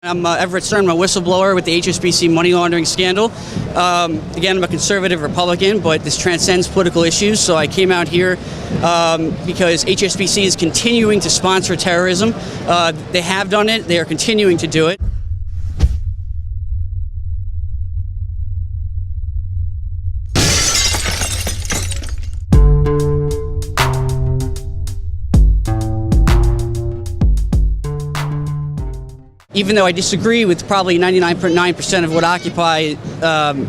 I'm Everett Stern, I'm a whistleblower with the HSBC money laundering scandal. Again, I'm a conservative Republican, but this transcends political issues, so I came out here because HSBC is continuing to sponsor terrorism. They have done it, they are continuing to do it. Even though I disagree with probably 99.9% of what Occupy,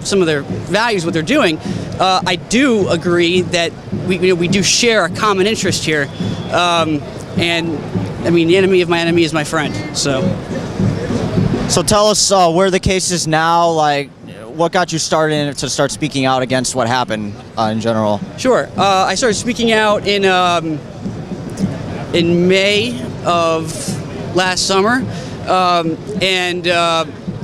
some of their values, what they're doing, I do agree that we do share a common interest here. And I mean, the enemy of my enemy is my friend. So tell us where the case is now. Like, what got you started in it to start speaking out against what happened in general? Sure. I started speaking out in May of last summer. While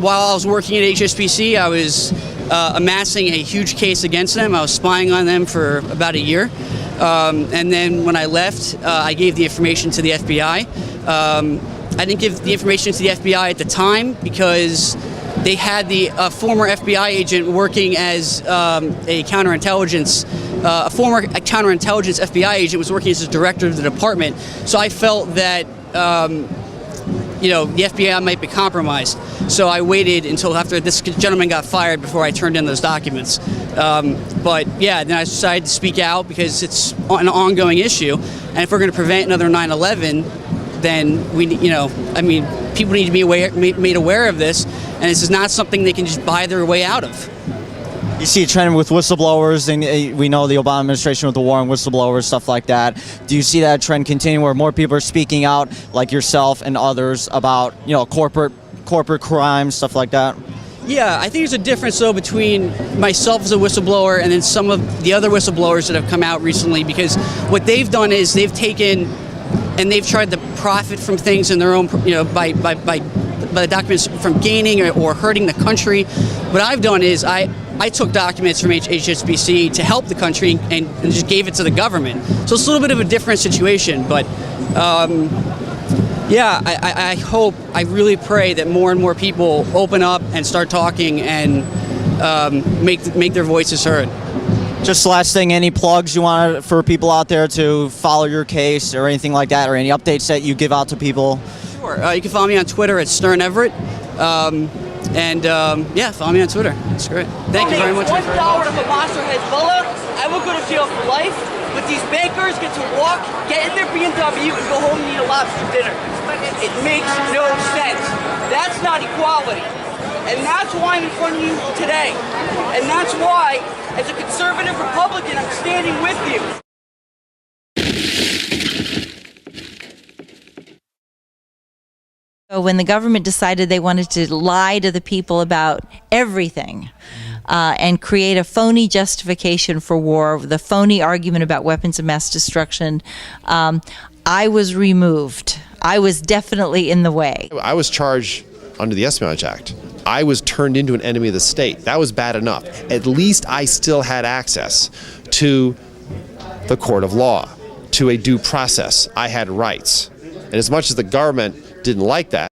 I was working at HSBC, I was amassing a huge case against them. I was spying on them for about a year. And then when I left, I gave the information to the FBI. I didn't give the information to the FBI at the time because they had the former FBI agent working as a counterintelligence, a former counterintelligence FBI agent was working as a director of the department. So I felt that the FBI might be compromised. So I waited until after this gentleman got fired before I turned in those documents. But yeah, then I decided to speak out because it's an ongoing issue. And if we're going to prevent another 9/11, then people need to be made aware of this. And this is not something they can just buy their way out of. You see a trend with whistleblowers, and we know the Obama administration with the war on whistleblowers, stuff like that. Do you see that trend continue where more people are speaking out, like yourself and others, about corporate crimes, stuff like that? Yeah, I think there's a difference though between myself as a whistleblower and then some of the other whistleblowers that have come out recently, because what they've done is they've taken and they've tried to profit from things in their own, by the documents from gaining or hurting the country. What I've done is I took documents from HSBC to help the country and just gave it to the government. So it's a little bit of a different situation, but yeah, I really pray that more and more people open up and start talking and make their voices heard. Just last thing, any plugs you want for people out there to follow your case or anything like that, or any updates that you give out to people? Sure. You can follow me on Twitter at Stern Everett. Yeah, follow me on Twitter. That's great. Thank you very much. $1 if a monster Hezbollah, I will go to jail for life. But these bankers get to walk, get in their BMW, and go home and eat a lobster dinner. It makes no sense. That's not equality. And that's why I'm in front of you today. And that's why, as a conservative Republican, I'm standing with you. When the government decided they wanted to lie to the people about everything and create a phony justification for war, the phony argument about weapons of mass destruction, I was removed. I was definitely in the way. I was charged under the Espionage Act. I was turned into an enemy of the state. That was bad enough. At least I still had access to the court of law, to a due process. I had rights. And as much as the government didn't like that,